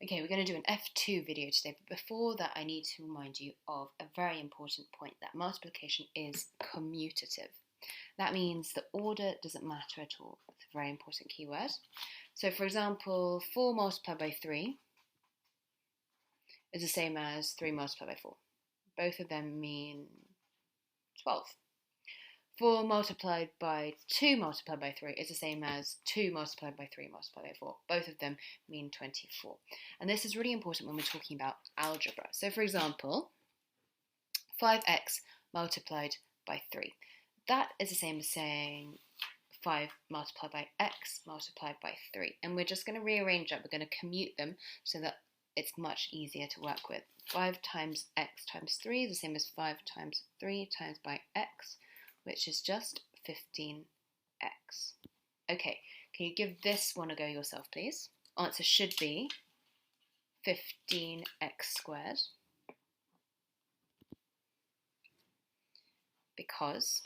Okay, we're going to do an F2 video today, but before that I need to remind you of a very important point, that multiplication is commutative. That means the order doesn't matter at all. It's a very important keyword. So for example, 4 multiplied by 3 is the same as 3 multiplied by 4. Both of them mean 12. 4 multiplied by 2 multiplied by 3 is the same as 2 multiplied by 3 multiplied by 4. Both of them mean 24. And this is really important when we're talking about algebra. So for example, 5x multiplied by 3. That is the same as saying 5 multiplied by x multiplied by 3. And we're just going to rearrange that. We're going to commute them so that it's much easier to work with. 5 times x times 3 is the same as 5 times 3 times by x, which is just 15x. Okay, can you give this one a go yourself, please? Answer should be 15x squared, because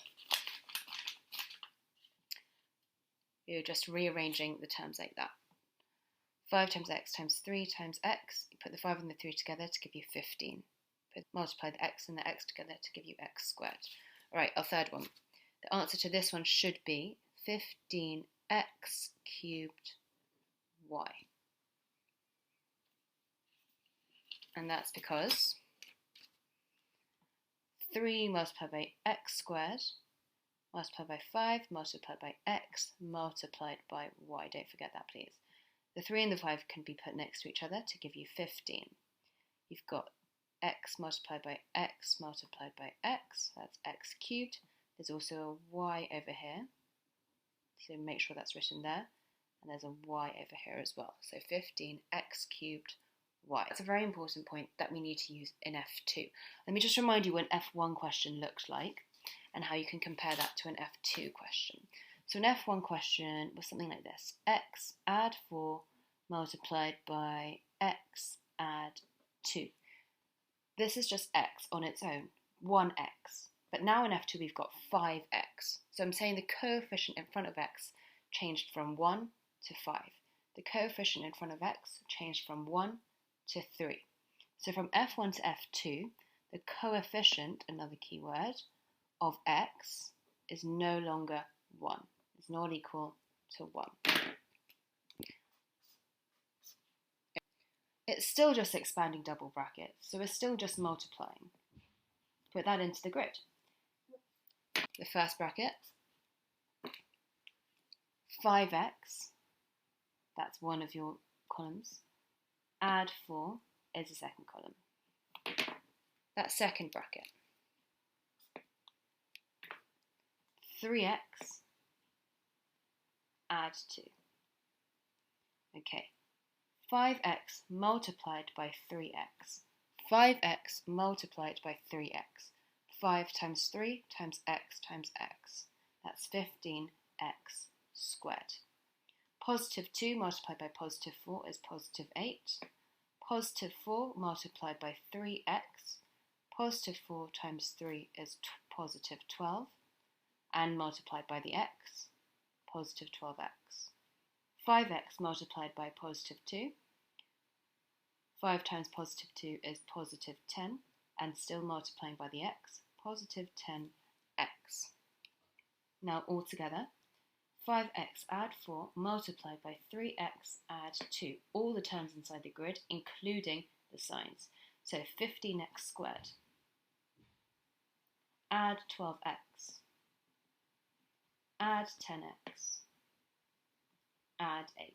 you're just rearranging the terms like that. 5 times x times 3 times x, you put the 5 and the 3 together to give you 15. Multiply the x and the x together to give you x squared. Alright, our third one. The answer to this one should be 15x cubed y. And that's because 3 multiplied by x squared multiplied by 5 multiplied by x multiplied by y. Don't forget that, please. The 3 and the 5 can be put next to each other to give you 15. You've got x multiplied by x multiplied by x, that's x cubed. There's also a y over here, so make sure that's written there. And there's a y over here as well, so 15x cubed y. That's a very important point that we need to use in F2. Let me just remind you what an F1 question looks like and how you can compare that to an F2 question. So an F1 question was something like this: x add 4 multiplied by x add 2. This is just x on its own, 1x. But now in F2 we've got 5x. So I'm saying the coefficient in front of x changed from 1 to 5. The coefficient in front of x changed from 1 to 3. So from F1 to F2, the coefficient, another key word, of x is no longer 1. It's not equal to 1. It's still just expanding double brackets, so we're still just multiplying. Put that into the grid. The first bracket, 5x, that's one of your columns, add 4 is the second column. That second bracket, 3x, add 2. Okay, 5x multiplied by 3x. 5x multiplied by 3x. 5 times 3 times x times x. That's 15x squared. Positive 2 multiplied by positive 4 is positive 8. Positive 4 multiplied by 3x. Positive 4 times 3 is positive 12. And multiplied by the x, positive 12x. 5x multiplied by positive 2. 5 times positive 2 is positive 10. And still multiplying by the x, positive 10x. Now all together, 5x add 4 multiplied by 3x add 2. All the terms inside the grid, including the signs. So 15x squared. Add 12x. Add 10x. Add 8.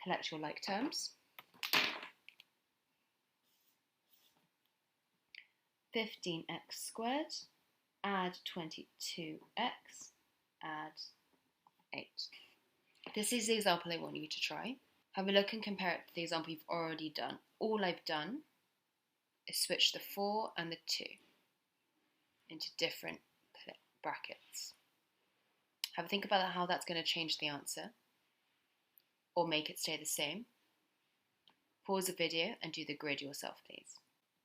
Collect your like terms. 15x squared, add 22x, add 8. This is the example I want you to try. Have a look and compare it to the example you've already done. All I've done is switch the 4 and the 2 into different brackets. Have a think about how that's going to change the answer or make it stay the same. Pause the video and do the grid yourself, please.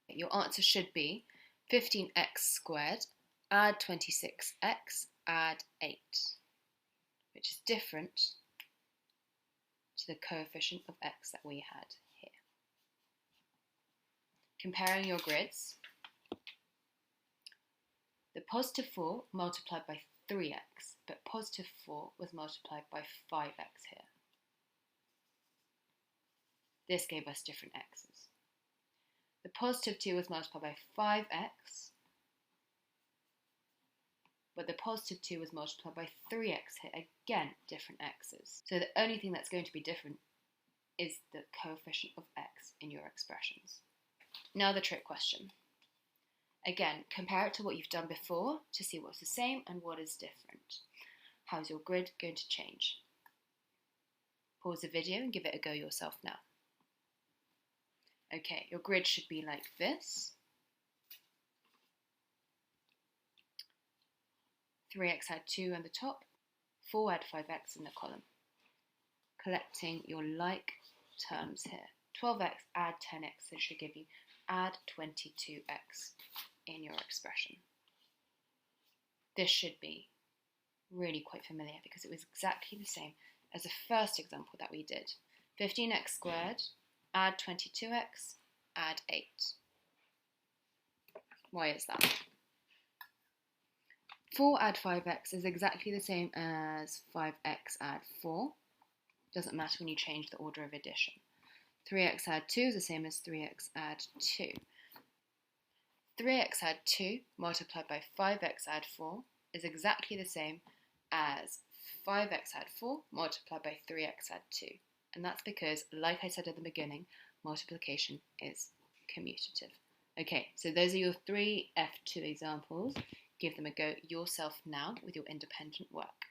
Your answer should be 15x squared, add 26x, add 8, which is different to the coefficient of x that we had here. Comparing your grids, the positive 4 multiplied by 3x, but positive 4 was multiplied by 5x here. This gave us different x's. The positive 2 was multiplied by 5x, but the positive 2 was multiplied by 3x here. Again, different x's. So the only thing that's going to be different is the coefficient of x in your expressions. Now the trick question. Again, compare it to what you've done before to see what's the same and what is different. How's your grid going to change? Pause the video and give it a go yourself now. Okay, your grid should be like this. 3x add 2 on the top, 4 add 5x in the column. Collecting your like terms here. 12x add 10x, this should give you add 22x in your expression. This should be really quite familiar because it was exactly the same as the first example that we did. 15x squared, add 22x, add 8. Why is that? 4 add 5x is exactly the same as 5x add 4. Doesn't matter when you change the order of addition. 3x add 2 is the same as 3x add 2. 3x add 2 multiplied by 5x add 4 is exactly the same as 5x add 4 multiplied by 3x add 2. And that's because, like I said at the beginning, multiplication is commutative. Okay, so those are your 3 F2 examples. Give them a go yourself now with your independent work.